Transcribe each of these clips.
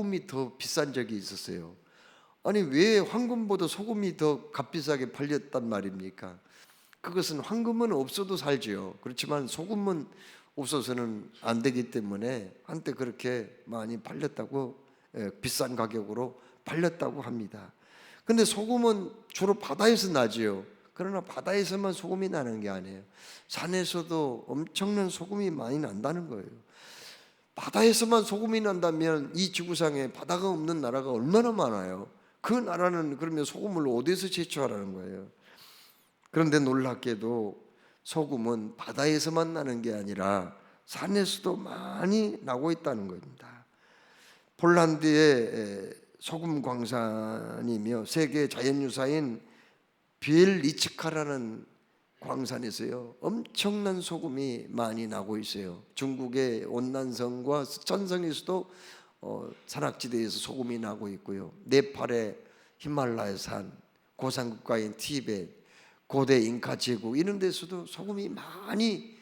소금이 더 비싼 적이 있었어요. 아니 왜 황금보다 소금이 더 값비싸게 팔렸단 말입니까? 그것은 황금은 없어도 살지요. 그렇지만 소금은 없어서는 안 되기 때문에 한때 그렇게 많이 팔렸다고, 비싼 가격으로 팔렸다고 합니다. 근데 소금은 주로 바다에서 나지요. 그러나 바다에서만 소금이 나는 게 아니에요. 산에서도 엄청난 소금이 많이 난다는 거예요. 바다에서만 소금이 난다면 이 지구상에 바다가 없는 나라가 얼마나 많아요. 그 나라는 그러면 소금을 어디서 채취하라는 거예요. 그런데 놀랍게도 소금은 바다에서만 나는 게 아니라 산에서도 많이 나고 있다는 겁니다. 폴란드의 소금 광산이며 세계 자연유사인 비엘리츠카라는 광산에서요 엄청난 소금이 많이 나고 있어요. 중국의 온난성과 스촨성에서도 산악지대에서 소금이 나고 있고요. 네팔의 히말라야 산, 고산국가인 티베트, 고대 잉카 제국 이런 데서도 소금이 많이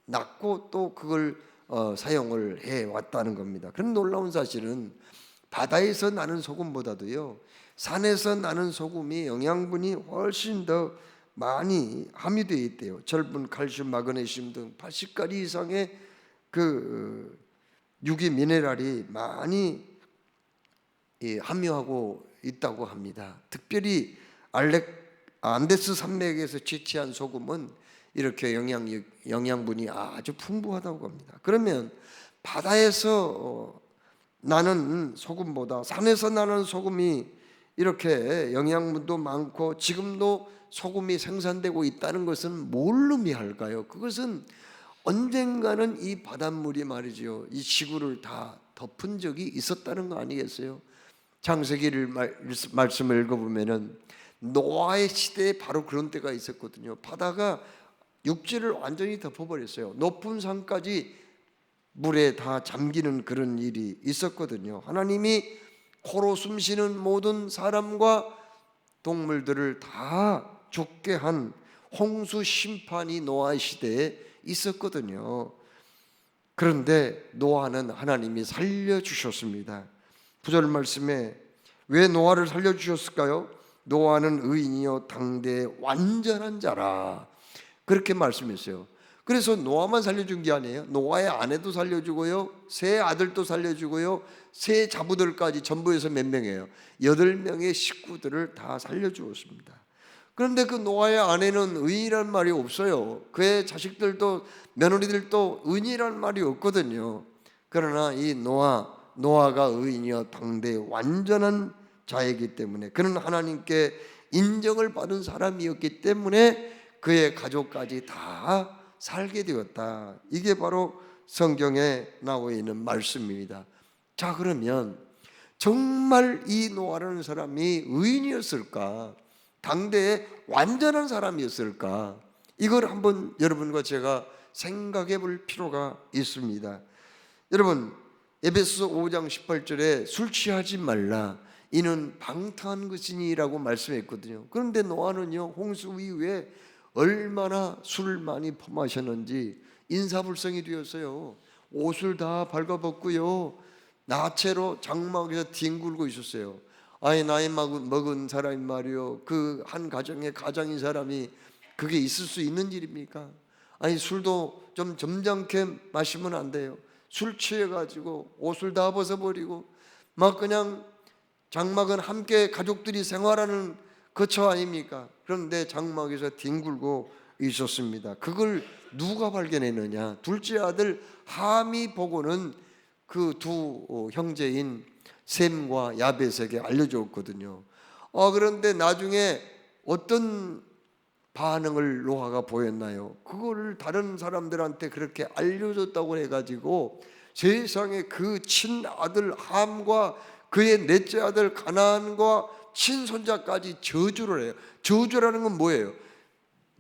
났고 또 그걸 사용을 해 왔다는 겁니다. 그런 놀라운 사실은 바다에서 나는 소금보다도요 산에서 나는 소금이 영양분이 훨씬 더 많이 함유되어 있대요. 철분, 칼슘, 마그네슘 등 80가지 이상의 그 유기 미네랄이 많이 함유하고 있다고 합니다. 특별히 안데스 산맥에서 채취한 소금은 이렇게 영양분이 아주 풍부하다고 합니다. 그러면 바다에서 나는 소금보다 산에서 나는 소금이 이렇게 영양분도 많고 지금도 소금이 생산되고 있다는 것은 뭘 의미할까요? 그것은 언젠가는 이 바닷물이 말이죠 이 지구를 다 덮은 적이 있었다는 거 아니겠어요? 창세기를 말씀을 읽어보면은 노아의 시대에 바로 그런 때가 있었거든요. 바다가 육지를 완전히 덮어버렸어요. 높은 산까지 물에 다 잠기는 그런 일이 있었거든요. 하나님이 코로 숨쉬는 모든 사람과 동물들을 다 죽게 한 홍수 심판이 노아 시대에 있었거든요. 그런데 노아는 하나님이 살려주셨습니다. 9절 말씀에 왜 노아를 살려주셨을까요? 노아는 의인이요 당대의 완전한 자라 그렇게 말씀했어요. 그래서 노아만 살려준 게 아니에요. 노아의 아내도 살려주고요 세 아들도 살려주고요 세 자부들까지 전부 해서 몇 명이에요? 8명의 식구들을 다 살려주었습니다. 그런데 그 노아의 아내는 의인이란 말이 없어요. 그의 자식들도 며느리들도 의인이란 말이 없거든요. 그러나 이 노아가 의인이요 당대의 완전한 자이기 때문에 그는 하나님께 인정을 받은 사람이었기 때문에 그의 가족까지 다 살게 되었다. 이게 바로 성경에 나와 있는 말씀입니다. 자, 그러면 정말 이 노아라는 사람이 의인이었을까? 당대의 완전한 사람이었을까? 이걸 한번 여러분과 제가 생각해 볼 필요가 있습니다. 여러분, 에베소서 5장 18절에 술 취하지 말라 이는 방탕한 것이니라고 말씀했거든요. 그런데 노아는요 홍수 이후에 얼마나 술을 많이 퍼마셨는지 인사불성이 되었어요. 옷을 다 발가벗고요 나체로 장막에서 뒹굴고 있었어요. 아니 나이 먹은 사람이 말이요 그 한 가정의 가장인 사람이 그게 있을 수 있는 일입니까? 아니 술도 좀 점잖게 마시면 안 돼요. 술 취해가지고 옷을 다 벗어버리고 막 그냥 장막은 함께 가족들이 생활하는 거처 아닙니까? 그런데 장막에서 뒹굴고 있었습니다. 그걸 누가 발견했느냐? 둘째 아들 함이 보고는 그 두 형제인 셈과 야벳에게 알려줬거든요. 그런데 나중에 어떤 반응을 노아가 보였나요? 그거를 다른 사람들한테 그렇게 알려줬다고 해가지고 세상에 그 친아들 함과 그의 넷째 아들 가나안과 친손자까지 저주를 해요. 저주라는 건 뭐예요?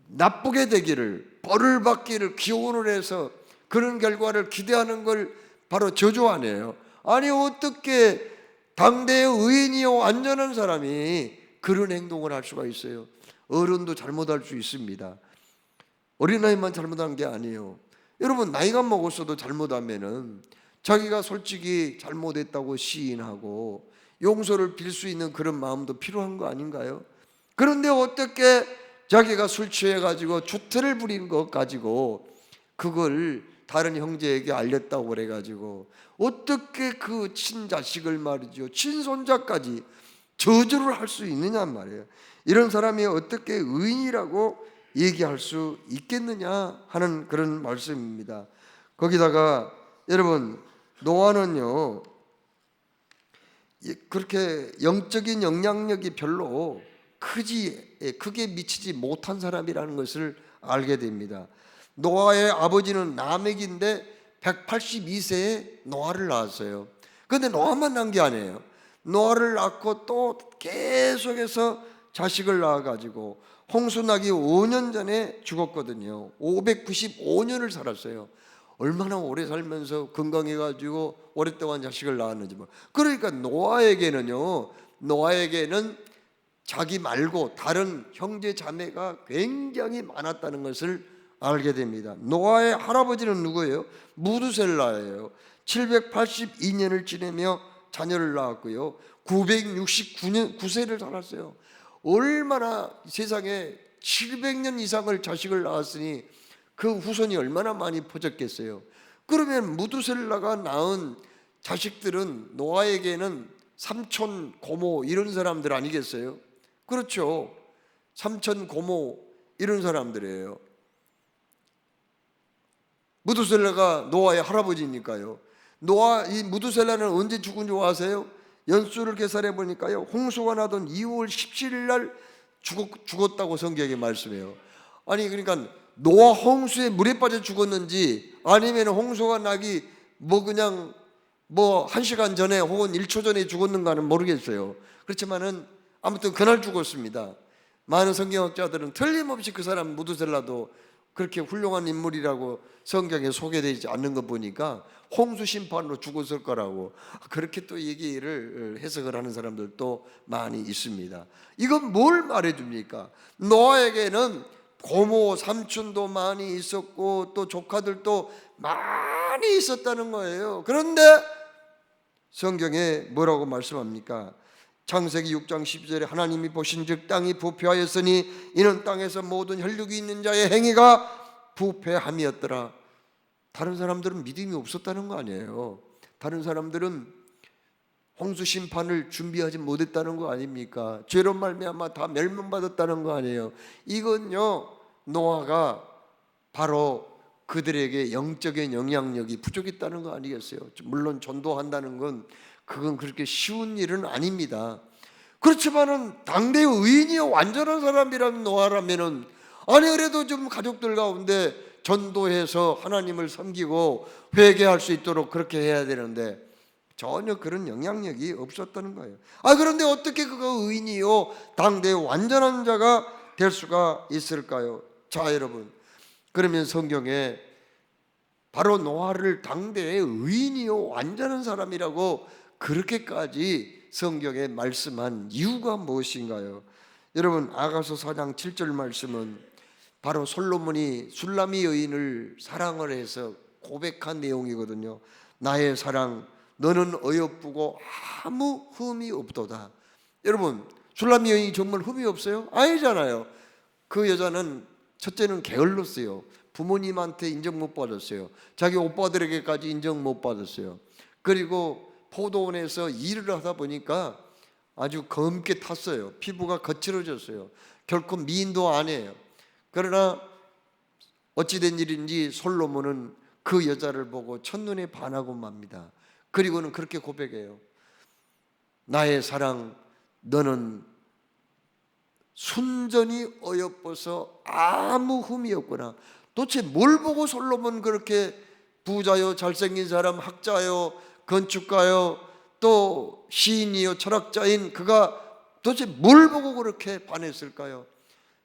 나쁘게 되기를, 벌을 받기를 기원을 해서 그런 결과를 기대하는 걸 바로 저주 아니에요? 아니 어떻게 당대의 의인이요 완전한 사람이 그런 행동을 할 수가 있어요? 어른도 잘못할 수 있습니다. 어린아이만 잘못한 게 아니에요. 여러분 나이가 먹었어도 잘못하면은 자기가 솔직히 잘못했다고 시인하고 용서를 빌 수 있는 그런 마음도 필요한 거 아닌가요? 그런데 어떻게 자기가 술 취해가지고 주태를 부린 것 가지고 그걸 다른 형제에게 알렸다고 그래가지고 어떻게 그 친자식을 말이죠, 친손자까지 저주를 할 수 있느냐 말이에요. 이런 사람이 어떻게 의인이라고 얘기할 수 있겠느냐 하는 그런 말씀입니다. 거기다가 여러분, 노아는요 그렇게 영적인 영향력이 별로 크게 미치지 못한 사람이라는 것을 알게 됩니다. 노아의 아버지는 라멕인데 182세에 노아를 낳았어요. 그런데 노아만 낳은 게 아니에요. 노아를 낳고 또 계속해서 자식을 낳아가지고 홍수 나기 5년 전에 죽었거든요. 595년을 살았어요. 얼마나 오래 살면서 건강해가지고 오랫동안 자식을 낳았는지 뭐. 그러니까 노아에게는 자기 말고 다른 형제 자매가 굉장히 많았다는 것을 알게 됩니다. 노아의 할아버지는 누구예요? 무두셀라예요. 782년을 지내며 자녀를 낳았고요, 969세를 살았어요. 얼마나 세상에 700년 이상을 자식을 낳았으니 그 후손이 얼마나 많이 퍼졌겠어요. 그러면 무두셀라가 낳은 자식들은 노아에게는 삼촌, 고모 이런 사람들 아니겠어요? 그렇죠. 삼촌, 고모 이런 사람들이에요. 무두셀라가 노아의 할아버지니까요. 이 무두셀라는 언제 죽은 줄 아세요? 연수를 계산해 보니까요, 홍수가 나던 2월 17일 날 죽었다고 성경에 말씀해요. 아니 그러니까 노아 홍수에 물에 빠져 죽었는지 아니면 홍수가 나기 그냥 1시간 전에 혹은 1초 전에 죽었는가는 모르겠어요. 그렇지만은 아무튼 그날 죽었습니다. 많은 성경학자들은 틀림없이 그 사람 무두셀라도 그렇게 훌륭한 인물이라고 성경에 소개되지 않는 거 보니까 홍수 심판으로 죽었을 거라고 그렇게 또 얘기를 해석을 하는 사람들도 많이 있습니다. 이건 뭘 말해줍니까? 노아에게는 고모, 삼촌도 많이 있었고 또 조카들도 많이 있었다는 거예요. 그런데 성경에 뭐라고 말씀합니까? 창세기 6장 12절에 하나님이 보신즉 땅이 부패하였으니 이는 땅에서 모든 혈육이 있는 자의 행위가 부패함이었더라. 다른 사람들은 믿음이 없었다는 거 아니에요. 다른 사람들은 홍수 심판을 준비하지 못했다는 거 아닙니까? 죄로 말미암아 다 멸망받았다는 거 아니에요. 이건요, 노아가 바로 그들에게 영적인 영향력이 부족했다는 거 아니겠어요? 물론 전도한다는 건 그건 그렇게 쉬운 일은 아닙니다. 그렇지만은 당대의 의인이요 완전한 사람이라면 노아라면은 아니 그래도 좀 가족들 가운데 전도해서 하나님을 섬기고 회개할 수 있도록 그렇게 해야 되는데 전혀 그런 영향력이 없었다는 거예요. 그런데 어떻게 그가 의인이요 당대의 완전한 자가 될 수가 있을까요? 자 여러분, 그러면 성경에 바로 노아를 당대의 의인이요 완전한 사람이라고 그렇게까지 성경에 말씀한 이유가 무엇인가요? 여러분, 아가서 4장 7절 말씀은 바로 솔로몬이 술람이 여인을 사랑을 해서 고백한 내용이거든요. 나의 사랑, 너는 어여쁘고 아무 흠이 없도다. 여러분, 술람이 여인이 정말 흠이 없어요? 아니잖아요. 그 여자는 첫째는 게을렀어요. 부모님한테 인정 못 받았어요. 자기 오빠들에게까지 인정 못 받았어요. 그리고 포도원에서 일을 하다 보니까 아주 검게 탔어요. 피부가 거칠어졌어요. 결코 미인도 아니에요. 그러나 어찌된 일인지 솔로몬은 그 여자를 보고 첫눈에 반하고 맙니다. 그리고는 그렇게 고백해요. 나의 사랑, 너는 순전히 어여뻐서 아무 흠이 없구나. 도대체 뭘 보고 솔로몬 그렇게 부자요, 잘생긴 사람, 학자요, 건축가요, 또 시인이요, 철학자인 그가 도대체 뭘 보고 그렇게 반했을까요?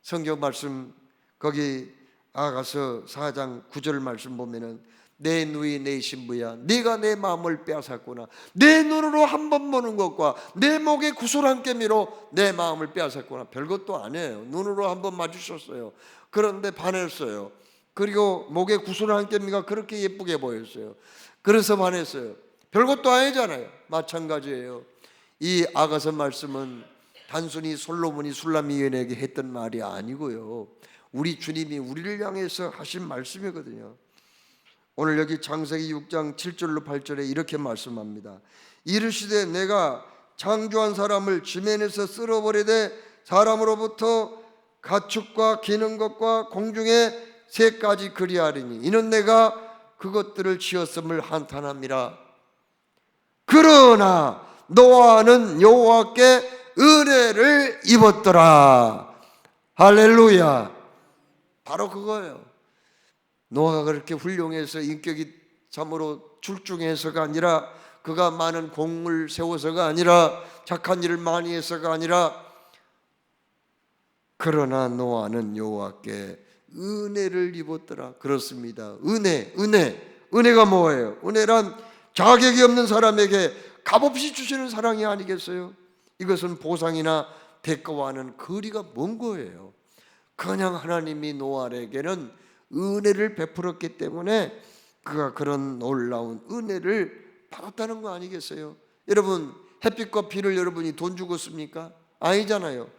성경 말씀 거기 아가서 4장 9절 말씀 보면은 내 누이 내 신부야, 네가 내 마음을 빼앗았구나. 내 눈으로 한 번 보는 것과 내 목에 구슬 한 개미로 내 마음을 빼앗았구나. 별것도 아니에요. 눈으로 한 번 마주쳤어요. 그런데 반했어요. 그리고 목에 구슬 한 개미가 그렇게 예쁘게 보였어요. 그래서 반했어요. 별것도 아니잖아요. 마찬가지예요. 이 아가서 말씀은 단순히 솔로몬이 술람미인에게 했던 말이 아니고요, 우리 주님이 우리를 향해서 하신 말씀이거든요. 오늘 여기 창세기 6장 7절로 8절에 이렇게 말씀합니다. 이르시되 내가 창조한 사람을 지면에서 쓸어버리되 사람으로부터 가축과 기는 것과 공중의 새까지 그리하리니 이는 내가 그것들을 지었음을 한탄함이라. 그러나 노아는 여호와께 은혜를 입었더라. 할렐루야. 바로 그거예요. 노아가 그렇게 훌륭해서 인격이 참으로 출중해서가 아니라, 그가 많은 공을 세워서가 아니라, 착한 일을 많이 해서가 아니라, 그러나 노아는 여호와께 은혜를 입었더라. 그렇습니다. 은혜가 뭐예요? 은혜란 자격이 없는 사람에게 값없이 주시는 사랑이 아니겠어요? 이것은 보상이나 대가와는 거리가 먼 거예요. 그냥 하나님이 노아에게는 은혜를 베풀었기 때문에 그가 그런 놀라운 은혜를 받았다는 거 아니겠어요? 여러분, 햇빛과 비를 여러분이 돈 주고 씁니까? 아니잖아요.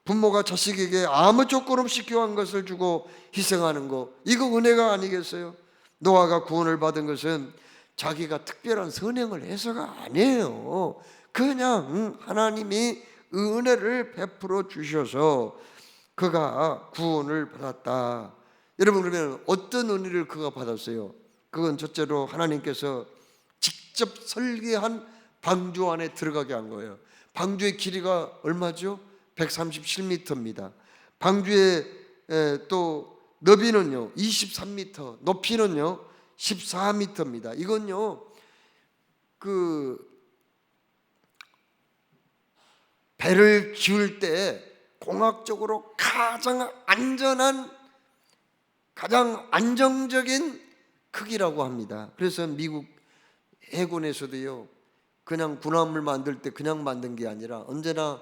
부모가 자식에게 아무 조건 없이 귀한 것을 주고 희생하는 거, 이거 은혜가 아니겠어요? 노아가 구원을 받은 것은 자기가 특별한 선행을 해서가 아니에요. 그냥 하나님이 은혜를 베풀어 주셔서 그가 구원을 받았다. 여러분, 그러면 어떤 은혜를 그가 받았어요? 그건 첫째로 하나님께서 직접 설계한 방주 안에 들어가게 한 거예요. 방주의 길이가 얼마죠? 137m입니다. 방주의 또 너비는요 23m, 높이는요 14m입니다. 이건요 그 배를 지을 때 공학적으로 가장 안정적인 크기라고 합니다. 그래서 미국 해군에서도요, 그냥 군함을 만들 때 그냥 만든 게 아니라 언제나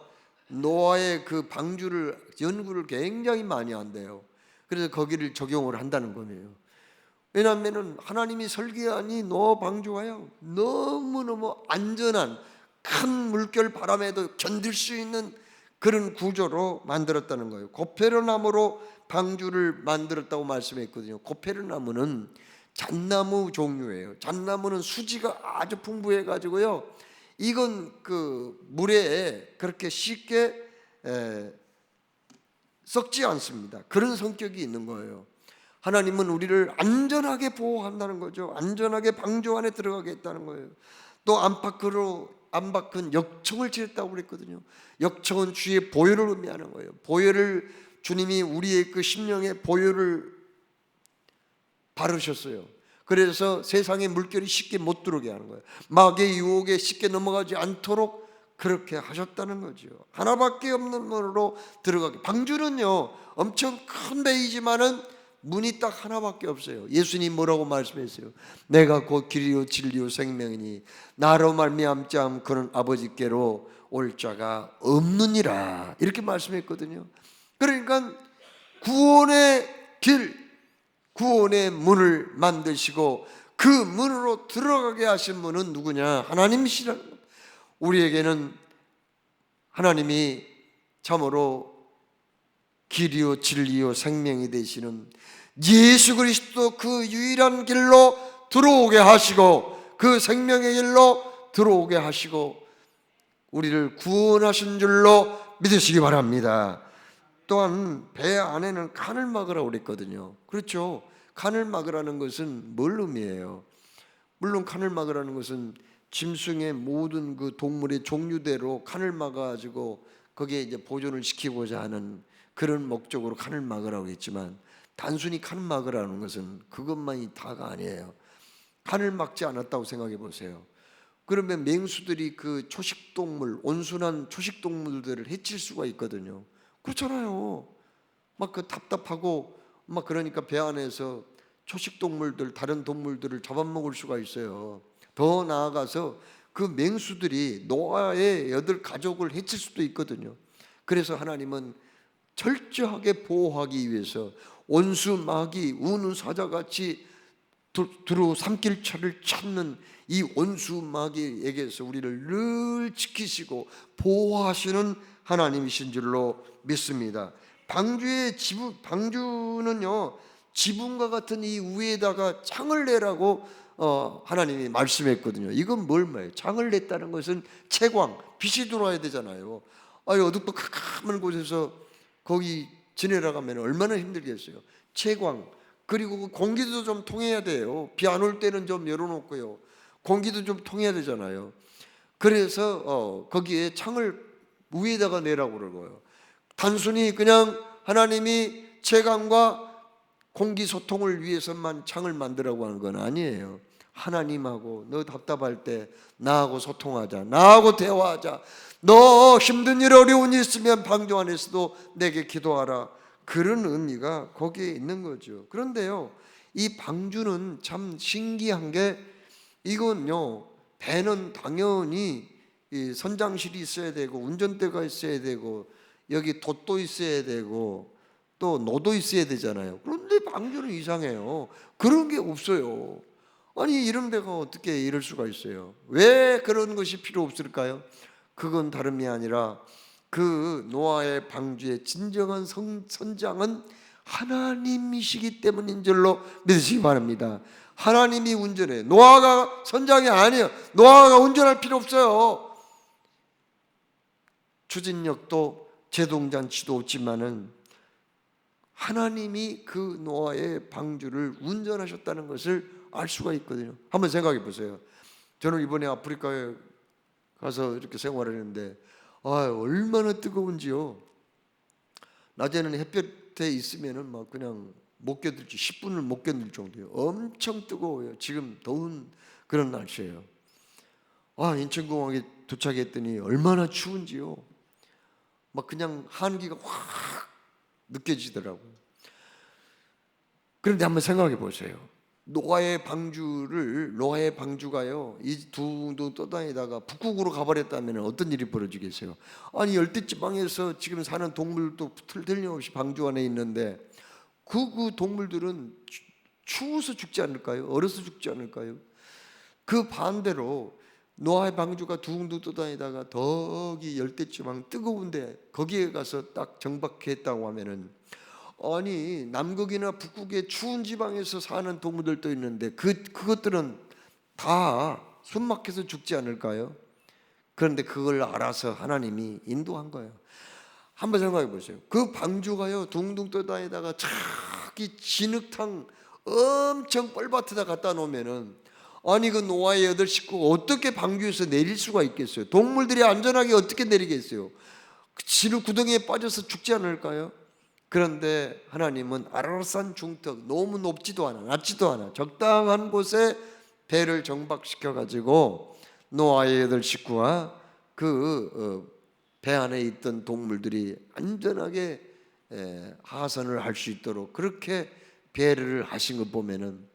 노아의 그 방주를 연구를 굉장히 많이 한대요. 그래서 거기를 적용을 한다는 거예요. 왜냐하면 하나님이 설계하니 노아 방주가요 너무너무 안전한, 큰 물결 바람에도 견딜 수 있는 그런 구조로 만들었다는 거예요. 고페르나무로 방주를 만들었다고 말씀했거든요. 고페르나무는 잣나무 종류예요. 잣나무는 수지가 아주 풍부해 가지고요, 이건 그 물에 그렇게 쉽게 썩지 않습니다. 그런 성격이 있는 거예요. 하나님은 우리를 안전하게 보호한다는 거죠. 안전하게 방주 안에 들어가게 했다는 거예요. 또 안팎은 역청을 지었다고 그랬거든요. 역청은 주의 보혈을 의미하는 거예요. 보혈을, 주님이 우리의 그 심령에 보혈을 바르셨어요. 그래서 세상의 물결이 쉽게 못 들어오게 하는 거예요. 마귀의 유혹에 쉽게 넘어가지 않도록 그렇게 하셨다는 거죠. 하나밖에 없는 문으로 들어가게. 방주는요 엄청 큰 배이지만은 문이 딱 하나밖에 없어요. 예수님 뭐라고 말씀했어요? 내가 곧 길이요 진리요 생명이니 나로 말미암지 않으면 그는 아버지께로 올 자가 없느니라, 이렇게 말씀했거든요. 그러니까 구원의 길, 구원의 문을 만드시고 그 문으로 들어가게 하신 분은 누구냐? 하나님이시라는 겁니다. 우리에게는 하나님이 참으로 길이요 진리요 생명이 되시는 예수 그리스도 그 유일한 길로 들어오게 하시고, 그 생명의 길로 들어오게 하시고 우리를 구원하신 줄로 믿으시기 바랍니다. 또한 배 안에는 칸을 막으라고 그랬거든요. 그렇죠? 칸을 막으라는 것은 뭘 의미해요? 물론 칸을 막으라는 것은 짐승의 모든 그 동물의 종류대로 칸을 막아가지고 거기에 이제 보존을 시키고자 하는 그런 목적으로 칸을 막으라고 했지만, 단순히 칸을 막으라는 것은 그것만이 다가 아니에요. 칸을 막지 않았다고 생각해 보세요. 그러면 맹수들이 그 초식동물, 온순한 초식동물들을 해칠 수가 있거든요. 그렇잖아요. 막 그 답답하고 막 그러니까 배 안에서 초식동물들, 다른 동물들을 잡아먹을 수가 있어요. 더 나아가서 그 맹수들이 노아의 8가족을 해칠 수도 있거든요. 그래서 하나님은 철저하게 보호하기 위해서 온수, 마귀, 우는 사자같이 두루 삼킬 철을 찾는 이 원수 마귀에게서 우리를 늘 지키시고 보호하시는 하나님이신 줄로 믿습니다. 방주는요, 지붕과 같은 이 위에다가 창을 내라고 하나님이 말씀했거든요. 이건 뭘 말해요? 창을 냈다는 것은 채광, 빛이 들어와야 되잖아요. 어둡고 캄캄한 곳에서 거기 지내러 가면 얼마나 힘들겠어요. 채광, 그리고 공기도 좀 통해야 돼요. 비 안 올 때는 좀 열어놓고요, 공기도 좀 통해야 되잖아요. 그래서 거기에 창을 위에다가 내라고 그러고요. 단순히 그냥 하나님이 채광과 공기 소통을 위해서만 창을 만들라고 하는 건 아니에요. 하나님하고 너 답답할 때 나하고 소통하자, 나하고 대화하자, 너 힘든 일 어려운 일 있으면 방주 안에서도 내게 기도하라, 그런 의미가 거기에 있는 거죠. 그런데요, 이 방주는 참 신기한 게, 이건요, 배는 당연히 이 선장실이 있어야 되고 운전대가 있어야 되고 여기 돛도 있어야 되고 또 노도 있어야 되잖아요. 그런데 방주는 이상해요. 그런 게 없어요. 아니, 이런 데가 어떻게 이럴 수가 있어요? 왜 그런 것이 필요 없을까요? 그건 다름이 아니라 그 노아의 방주의 진정한 선장은 하나님이시기 때문인 줄로 믿으시기 바랍니다. 하나님이 운전해. 노아가 선장이 아니에요. 노아가 운전할 필요 없어요. 추진력도 제동장치도 없지만은 하나님이 그 노아의 방주를 운전하셨다는 것을 알 수가 있거든요. 한번 생각해 보세요. 저는 이번에 아프리카에 가서 이렇게 생활을 했는데 얼마나 뜨거운지요. 낮에는 햇볕에 있으면은 막 그냥 못 견딜지, 10분을 못 견딜 정도예요. 엄청 뜨거워요. 지금 더운 그런 날씨예요. 인천공항에 도착했더니 얼마나 추운지요. 막 그냥 한기가 확 느껴지더라고요. 그런데 한번 생각해 보세요. 노아의 방주가요, 이 둥둥 떠다니다가 북극으로 가버렸다면 어떤 일이 벌어지겠어요? 열대지방에서 지금 사는 동물도 틀림없이 방주 안에 있는데 그 동물들은 추워서 죽지 않을까요? 얼어서 죽지 않을까요? 그 반대로 노아의 방주가 둥둥 떠다니다가 더기 열대지방 뜨거운데 거기에 가서 딱 정박했다고 하면은, 남극이나 북극의 추운 지방에서 사는 동물들도 있는데 그것들은 다 숨막혀서 죽지 않을까요? 그런데 그걸 알아서 하나님이 인도한 거예요. 한번 생각해 보세요. 그 방주가요, 둥둥 떠다니다가 저기 진흙탕 엄청 뻘밭에다 갖다 놓으면은, 그 노아의 8 식구가 어떻게 방주에서 내릴 수가 있겠어요? 동물들이 안전하게 어떻게 내리겠어요? 진흙 구덩이에 빠져서 죽지 않을까요? 그런데 하나님은 아라산 중턱, 너무 높지도 않아 낮지도 않아 적당한 곳에 배를 정박시켜 가지고 노아의 8 식구와 그 배 안에 있던 동물들이 안전하게 하선을 할 수 있도록 그렇게 배를 하신 것 보면은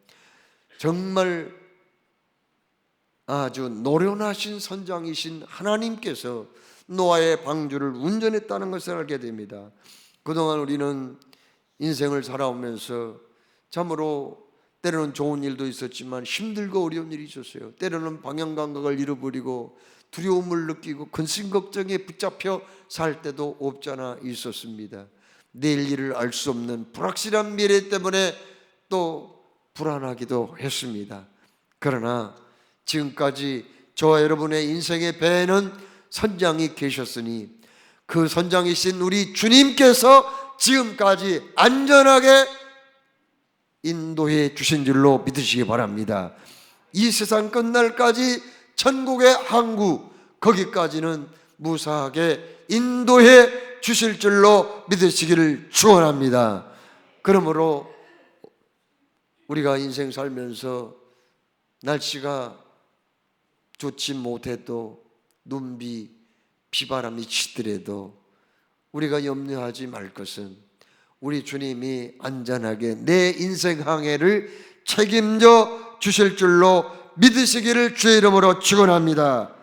정말 아주 노련하신 선장이신 하나님께서 노아의 방주를 운전했다는 것을 알게 됩니다. 그동안 우리는 인생을 살아오면서 참으로 때로는 좋은 일도 있었지만 힘들고 어려운 일이 있었어요. 때로는 방향 감각을 잃어버리고 두려움을 느끼고 근심 걱정에 붙잡혀 살 때도 없잖아 있었습니다. 내일 일을 알 수 없는 불확실한 미래 때문에 또 불안하기도 했습니다. 그러나 지금까지 저와 여러분의 인생의 배에는 선장이 계셨으니 그 선장이신 우리 주님께서 지금까지 안전하게 인도해 주신 줄로 믿으시기 바랍니다. 이 세상 끝날까지 천국의 항구 거기까지는 무사하게 인도해 주실 줄로 믿으시기를 축원합니다. 그러므로 우리가 인생 살면서 날씨가 좋지 못해도 눈비, 비바람이 치더라도 우리가 염려하지 말 것은 우리 주님이 안전하게 내 인생 항해를 책임져 주실 줄로 믿으시기를 주의 이름으로 축원합니다.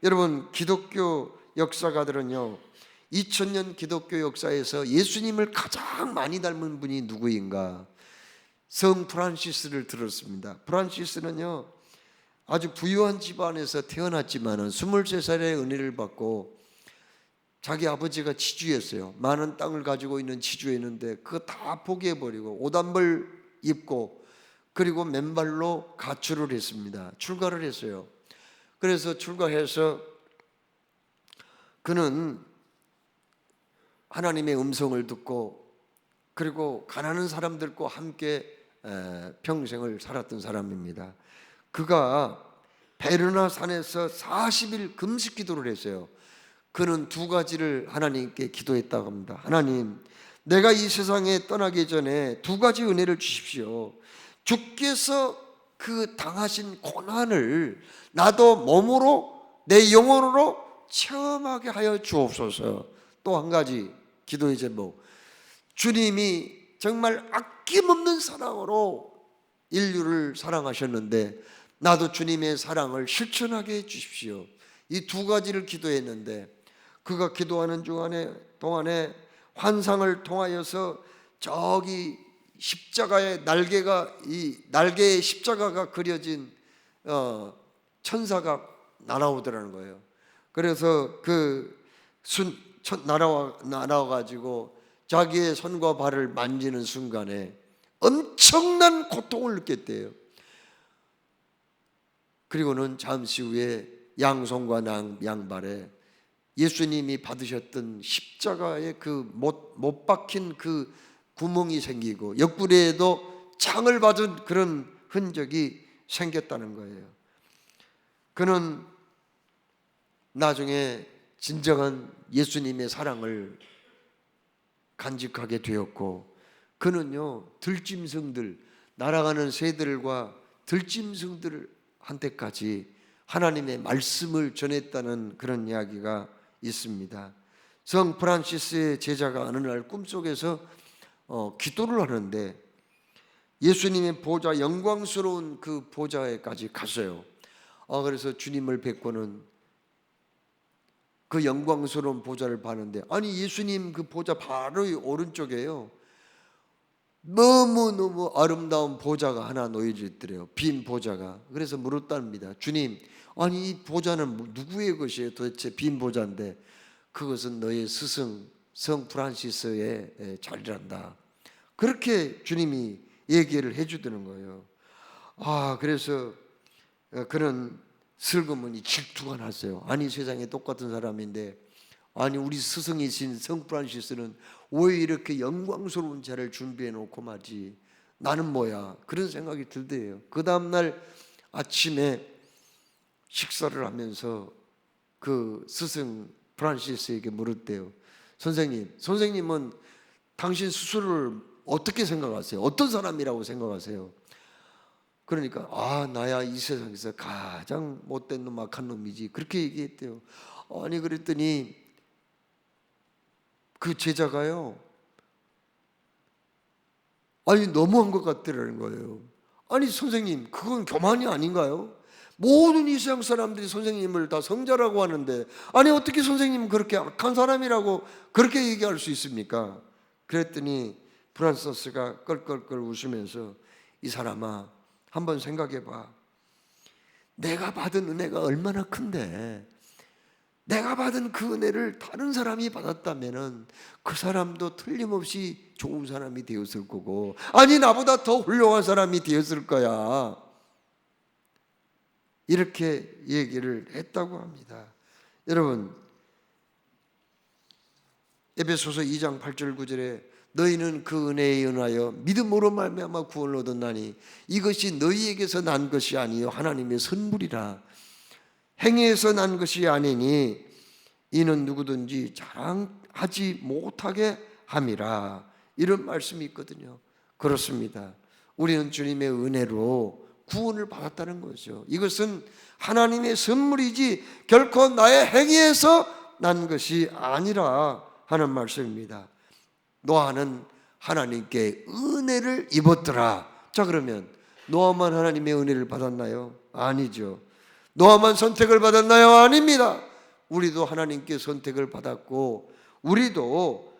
여러분, 기독교 역사가들은요, 2000년 기독교 역사에서 예수님을 가장 많이 닮은 분이 누구인가? 성 프란시스를 들었습니다. 프란시스는요, 아주 부유한 집안에서 태어났지만은 23살에 은혜를 받고 자기 아버지가 지주였어요. 많은 땅을 가지고 있는 지주였는데 그거 다 포기해버리고 옷단벌 입고 그리고 맨발로 가출을 했습니다. 출가를 했어요. 그래서 출가해서 그는 하나님의 음성을 듣고 그리고 가난한 사람들과 함께 평생을 살았던 사람입니다. 그가 베르나 산에서 40일 금식 기도를 했어요. 그는 두 가지를 하나님께 기도했다고 합니다. 하나님, 내가 이 세상에 떠나기 전에 두 가지 은혜를 주십시오. 주께서 그 당하신 고난을 나도 몸으로 내 영혼으로 체험하게 하여 주옵소서. 또 한 가지 기도의 제목, 주님이 정말 아낌없는 사랑으로 인류를 사랑하셨는데 나도 주님의 사랑을 실천하게 해 주십시오. 이 두 가지를 기도했는데 그가 기도하는 동안에 환상을 통하여서 저기 십자가의 날개에 십자가가 그려진 천사가 날아오더라는 거예요. 그래서 날아와가지고 자기의 손과 발을 만지는 순간에 엄청난 고통을 느꼈대요. 그리고는 잠시 후에 양손과 양발에 예수님이 받으셨던 십자가의 그 못 박힌 그 구멍이 생기고 옆구리에도 창을 받은 그런 흔적이 생겼다는 거예요. 그는 나중에 진정한 예수님의 사랑을 간직하게 되었고 그는요 들짐승들, 날아가는 새들과 들짐승들한테까지 하나님의 말씀을 전했다는 그런 이야기가 있습니다. 성 프란시스의 제자가 어느 날 꿈속에서 기도를 하는데 예수님의 보좌, 영광스러운 그 보좌에까지 갔어요. 그래서 주님을 뵙고는 그 영광스러운 보좌를 봤는데 아니 예수님 그 보좌 바로 오른쪽에요 너무너무 아름다운 보좌가 하나 놓여져 있더래요. 빈 보좌가. 그래서 물었답니다. 주님, 아니 이 보좌는 누구의 것이에요? 도대체 빈 보좌인데 그것은 너의 스승 성 프란시스의 자리란다. 그렇게 주님이 얘기를 해주더는 거예요. 그래서 그는 슬그머니 질투가 났어요. 아니 세상에 똑같은 사람인데 아니 우리 스승이신 성 프란시스는 왜 이렇게 영광스러운 자를 준비해 놓고 말지 나는 뭐야 그런 생각이 들대요. 그 다음날 아침에 식사를 하면서 그 스승 프란시스에게 물었대요. 선생님은 당신 스스로를 어떻게 생각하세요? 어떤 사람이라고 생각하세요? 그러니까 나야 이 세상에서 가장 못된 놈 악한 놈이지 그렇게 얘기했대요. 아니 그랬더니 그 제자가요 너무한 것 같더라는 거예요. 아니 선생님 그건 교만이 아닌가요? 모든 이 세상 사람들이 선생님을 다 성자라고 하는데 아니 어떻게 선생님은 그렇게 악한 사람이라고 그렇게 얘기할 수 있습니까? 그랬더니 프란시스가 껄껄껄 웃으면서 이 사람아 한번 생각해 봐. 내가 받은 은혜가 얼마나 큰데 내가 받은 그 은혜를 다른 사람이 받았다면은 그 사람도 틀림없이 좋은 사람이 되었을 거고 아니 나보다 더 훌륭한 사람이 되었을 거야. 이렇게 얘기를 했다고 합니다. 여러분 에베소서 2장 8절 9절에 너희는 그 은혜에 은하여 믿음으로 말미암아 구원을 얻었나니 이것이 너희에게서 난 것이 아니요 하나님의 선물이라. 행위에서 난 것이 아니니 이는 누구든지 자랑하지 못하게 함이라. 이런 말씀이 있거든요. 그렇습니다. 우리는 주님의 은혜로 구원을 받았다는 거죠. 이것은 하나님의 선물이지 결코 나의 행위에서 난 것이 아니라 하는 말씀입니다. 노아는 하나님께 은혜를 입었더라. 자 그러면 노아만 하나님의 은혜를 받았나요? 아니죠. 노아만 선택을 받았나요? 아닙니다. 우리도 하나님께 선택을 받았고 우리도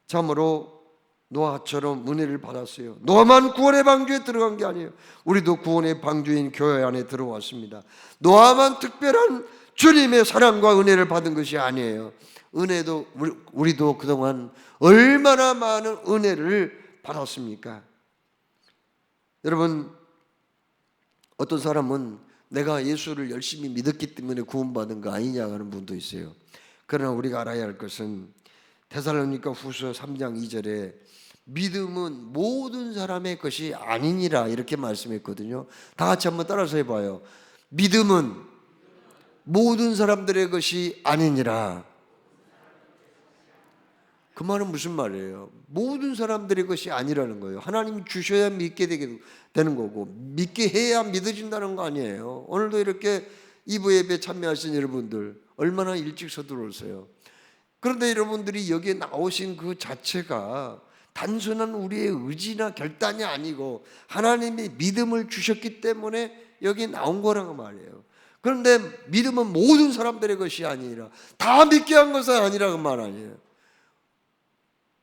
참으로 노아처럼 은혜를 받았어요. 노아만 구원의 방주에 들어간 게 아니에요. 우리도 구원의 방주인 교회 안에 들어왔습니다. 노아만 특별한 주님의 사랑과 은혜를 받은 것이 아니에요. 은혜도 우리도 그동안 얼마나 많은 은혜를 받았습니까? 여러분, 어떤 사람은 내가 예수를 열심히 믿었기 때문에 구원받은 거 아니냐 하는 분도 있어요. 그러나 우리가 알아야 할 것은 데살로니가 후서 3장 2절에 믿음은 모든 사람의 것이 아니니라 이렇게 말씀했거든요. 다 같이 한번 따라서 해봐요. 믿음은 모든 사람들의 것이 아니니라. 그 말은 무슨 말이에요? 모든 사람들의 것이 아니라는 거예요. 하나님이 주셔야 믿게 되는 거고, 믿게 해야 믿어진다는 거 아니에요. 오늘도 이렇게 2부 예배 참여하신 여러분들 얼마나 일찍 서두르세요. 그런데 여러분들이 여기에 나오신 그 자체가 단순한 우리의 의지나 결단이 아니고 하나님이 믿음을 주셨기 때문에 여기 나온 거라고 말이에요. 그런데 믿음은 모든 사람들의 것이 아니라 다 믿게 한 것은 아니라고 말 아니에요.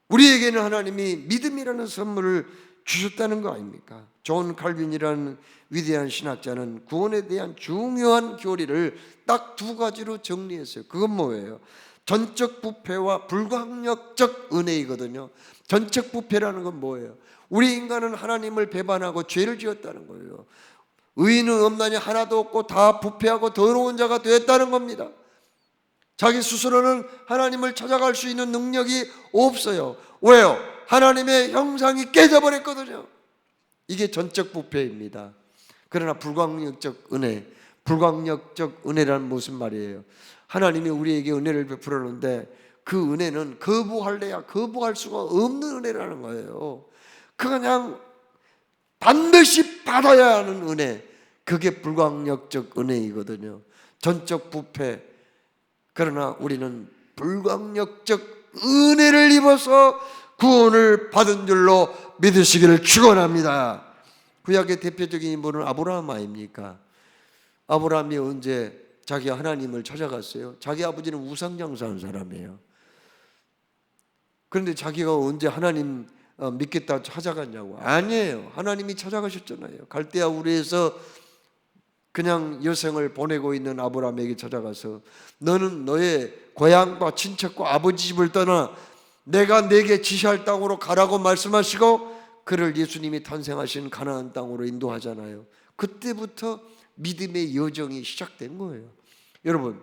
우리에게는 하나님이 믿음이라는 선물을 주셨다는 거 아닙니까? 존 칼빈이라는 위대한 신학자는 구원에 대한 중요한 교리를 딱 두 가지로 정리했어요. 그건 뭐예요? 전적 부패와 불강력적 은혜이거든요. 전적 부패라는 건 뭐예요? 우리 인간은 하나님을 배반하고 죄를 지었다는 거예요. 의인은 없나니 하나도 없고 다 부패하고 더러운 자가 되었다는 겁니다. 자기 스스로는 하나님을 찾아갈 수 있는 능력이 없어요. 왜요? 하나님의 형상이 깨져버렸거든요. 이게 전적 부패입니다. 그러나 불광력적 은혜, 불광력적 은혜란 무슨 말이에요? 하나님이 우리에게 은혜를 베풀었는데 그 은혜는 거부할래야 거부할 수가 없는 은혜라는 거예요. 그냥 반드시 받아야 하는 은혜, 그게 불광력적 은혜이거든요. 전적 부패. 그러나 우리는 불광력적 은혜를 입어서 구원을 받은 줄로 믿으시기를 축원합니다. 구약의 대표적인 인물은 아브라함 아닙니까? 아브라함이 언제 자기 하나님을 찾아갔어요? 자기 아버지는 우상장사한 사람이에요. 그런데 자기가 언제 하나님 믿겠다 찾아갔냐고? 아니에요. 하나님이 찾아가셨잖아요. 갈대아 우르에서 그냥 여생을 보내고 있는 아브라함에게 찾아가서 너는 너의 고향과 친척과 아버지 집을 떠나 내가 네게 지시할 땅으로 가라고 말씀하시고 그를 예수님이 탄생하신 가나안 땅으로 인도하잖아요. 그때부터 믿음의 여정이 시작된 거예요. 여러분,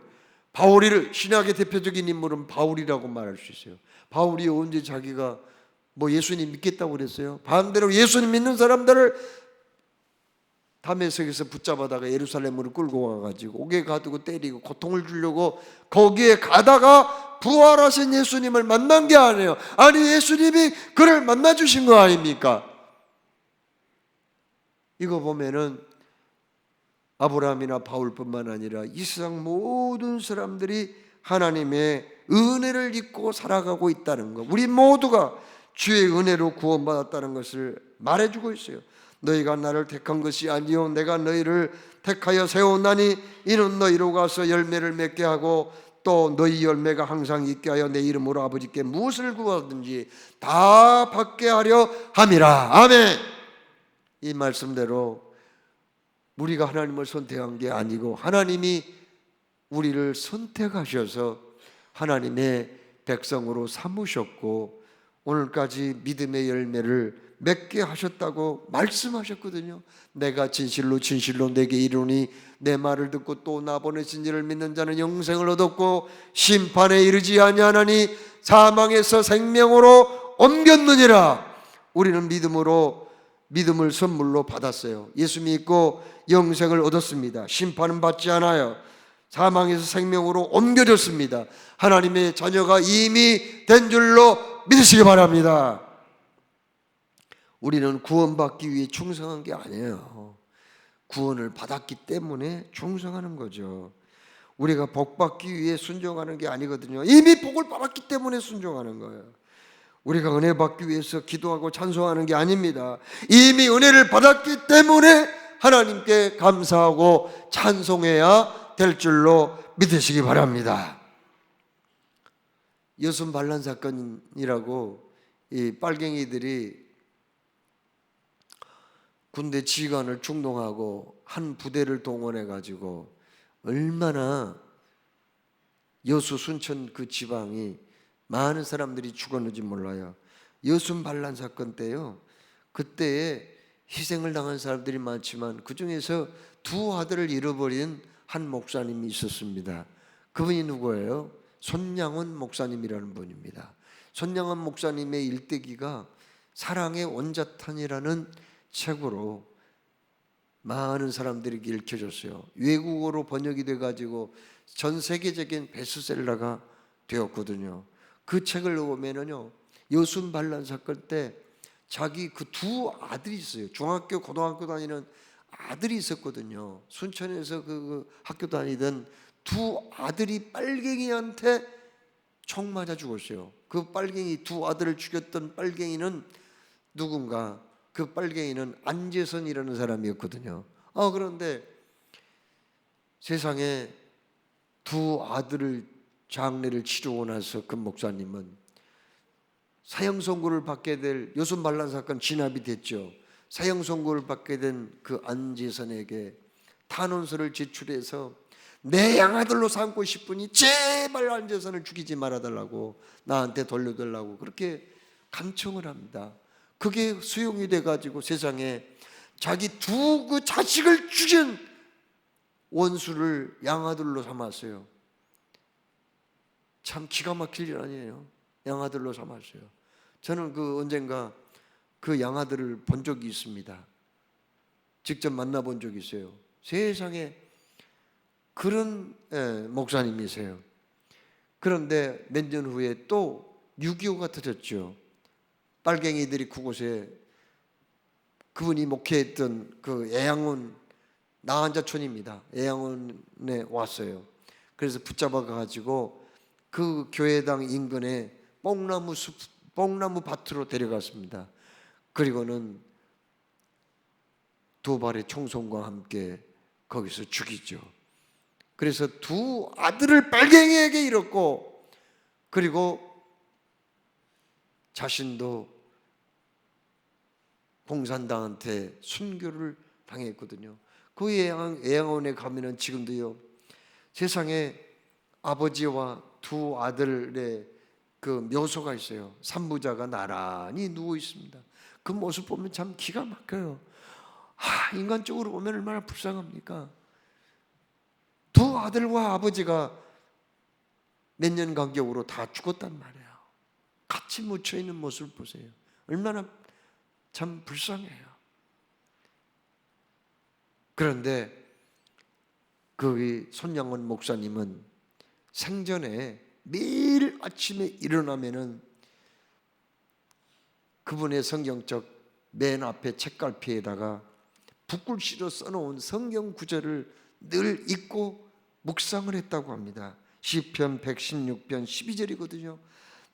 바울이를 신약의 대표적인 인물은 바울이라고 말할 수 있어요. 바울이 언제 자기가 예수님 믿겠다고 그랬어요? 반대로 예수님 믿는 사람들을 다메섹에서 붙잡아다가 예루살렘으로 끌고 와가지고 옥에 가두고 때리고 고통을 주려고 거기에 가다가 부활하신 예수님을 만난 게 아니에요. 아니, 예수님이 그를 만나주신 거 아닙니까? 이거 보면은 아브라함이나 바울뿐만 아니라 이 세상 모든 사람들이 하나님의 은혜를 입고 살아가고 있다는 것, 우리 모두가 주의 은혜로 구원받았다는 것을 말해주고 있어요. 너희가 나를 택한 것이 아니요 내가 너희를 택하여 세웠나니 이는 너희로 가서 열매를 맺게 하고 또 너희 열매가 항상 있게 하여 내 이름으로 아버지께 무엇을 구하든지 다 받게 하려 함이라. 아멘. 이 말씀대로 우리가 하나님을 선택한 게 아니고 하나님이 우리를 선택하셔서 하나님의 백성으로 삼으셨고 오늘까지 믿음의 열매를 맺게 하셨다고 말씀하셨거든요. 내가 진실로 진실로 내게 이르노니 내 말을 듣고 또 나 보내신 이를 믿는 자는 영생을 얻었고 심판에 이르지 아니하나니 사망에서 생명으로 옮겼느니라. 우리는 믿음을 선물로 받았어요. 예수 믿고 영생을 얻었습니다. 심판은 받지 않아요. 사망에서 생명으로 옮겨졌습니다. 하나님의 자녀가 이미 된 줄로 믿으시기 바랍니다. 우리는 구원받기 위해 충성한 게 아니에요. 구원을 받았기 때문에 충성하는 거죠. 우리가 복 받기 위해 순종하는 게 아니거든요. 이미 복을 받았기 때문에 순종하는 거예요. 우리가 은혜 받기 위해서 기도하고 찬송하는 게 아닙니다. 이미 은혜를 받았기 때문에 하나님께 감사하고 찬송해야 될 줄로 믿으시기 바랍니다. 여순 반란 사건이라고 이 빨갱이들이 군대 지휘관을 충동하고 한 부대를 동원해 가지고 얼마나 여수 순천 그 지방이 많은 사람들이 죽었는지 몰라요. 여순 반란 사건 때요, 그때에 희생을 당한 사람들이 많지만 그 중에서 두 아들을 잃어버린 한 목사님이 있었습니다. 그분이 누구예요? 손양원 목사님이라는 분입니다. 손양원 목사님의 일대기가 사랑의 원자탄이라는 책으로 많은 사람들에게 읽혀졌어요. 외국어로 번역이 돼가지고 전 세계적인 베스트셀러가 되었거든요. 그 책을 보면은요, 여순 반란 사건 때 자기 그 두 아들이 있어요. 중학교, 고등학교 다니는 아들이 있었거든요. 순천에서 그 학교 다니던 두 아들이 빨갱이한테 총 맞아 죽었어요. 그 빨갱이 두 아들을 죽였던 빨갱이는 누군가, 그 빨갱이는 안재선이라는 사람이었거든요. 그런데 세상에 두 아들을 장례를 치르고 나서 그 목사님은 사형 선고를 받게 될, 여순 반란 사건 진압이 됐죠. 사형 선고를 받게 된 그 안재선에게 탄원서를 제출해서 내 양아들로 삼고 싶으니 제발 안재선을 죽이지 말아달라고, 나한테 돌려달라고 그렇게 간청을 합니다. 그게 수용이 돼가지고 세상에 자기 두 그 자식을 죽인 원수를 양아들로 삼았어요. 참 기가 막힐 일 아니에요. 양아들로 삼았어요. 저는 그 언젠가 그 양아들을 본 적이 있습니다. 직접 만나본 적이 있어요. 세상에 그런 목사님이세요. 그런데 몇 년 후에 또 6.25가 터졌죠. 빨갱이들이 그곳에 그분이 목회했던 그 애양원 나한자촌입니다. 애양원에 왔어요. 그래서 붙잡아 가지고 그 교회당 인근에 뽕나무 밭으로 데려갔습니다. 그리고는 두 발의 총성과 함께 거기서 죽이죠. 그래서 두 아들을 빨갱이에게 잃었고, 그리고 자신도 공산당한테 순교를 당했거든요. 그 애양원에 가면은 지금도요, 세상에 아버지와 두 아들의 그 묘소가 있어요. 산부자가 나란히 누워 있습니다. 그 모습 보면 참 기가 막혀요. 인간적으로 보면 얼마나 불쌍합니까? 두 아들과 아버지가 몇 년 간격으로 다 죽었단 말이에요. 같이 묻혀 있는 모습을 보세요. 얼마나 참 불쌍해요. 그런데 그 손양원 목사님은 생전에 매일 아침에 일어나면은 그분의 성경적 맨 앞에 책갈피에다가 붓글씨로 써놓은 성경 구절을 늘 읽고 묵상을 했다고 합니다. 시편 116편 12절이거든요.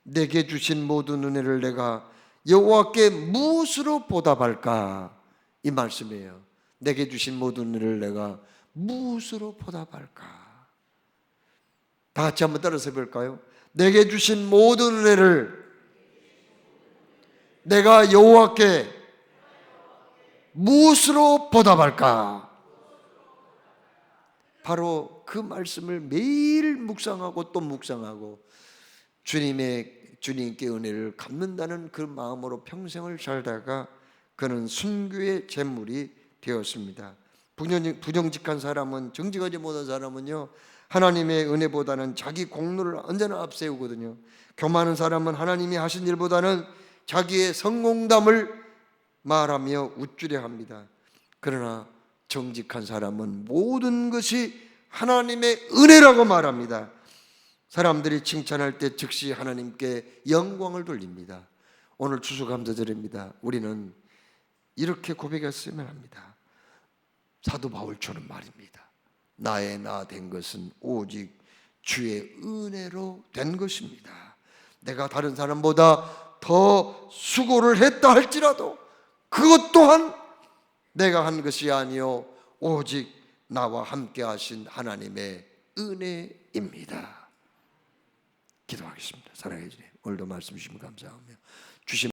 내게 주신 모든 은혜를 내가 여호와께 무엇으로 보답할까? 이 말씀이에요. 내게 주신 모든 은혜를 내가 무엇으로 보답할까? 다 같이 한번 따라서 볼까요? 내게 주신 모든 은혜를 내가 여호와께 무엇으로 보답할까? 바로 그 말씀을 매일 묵상하고 또 묵상하고 주님께 은혜를 갚는다는 그 마음으로 평생을 살다가 그는 순교의 제물이 되었습니다. 부정직한 사람은, 정직하지 못한 사람은요, 하나님의 은혜보다는 자기 공로를 언제나 앞세우거든요. 교만한 사람은 하나님이 하신 일보다는 자기의 성공담을 말하며 우쭐해 합니다. 그러나 정직한 사람은 모든 것이 하나님의 은혜라고 말합니다. 사람들이 칭찬할 때 즉시 하나님께 영광을 돌립니다. 오늘 추수감사절입니다. 우리는 이렇게 고백했으면 합니다. 사도 바울처럼 말입니다. 나의 나 된 것은 오직 주의 은혜로 된 것입니다. 내가 다른 사람보다 더 수고를 했다 할지라도 그것 또한 내가 한 것이 아니요 오직 나와 함께 하신 하나님의 은혜입니다. 기도하겠습니다. 사랑해 주님, 오늘도 말씀 주시면 감사하며 주신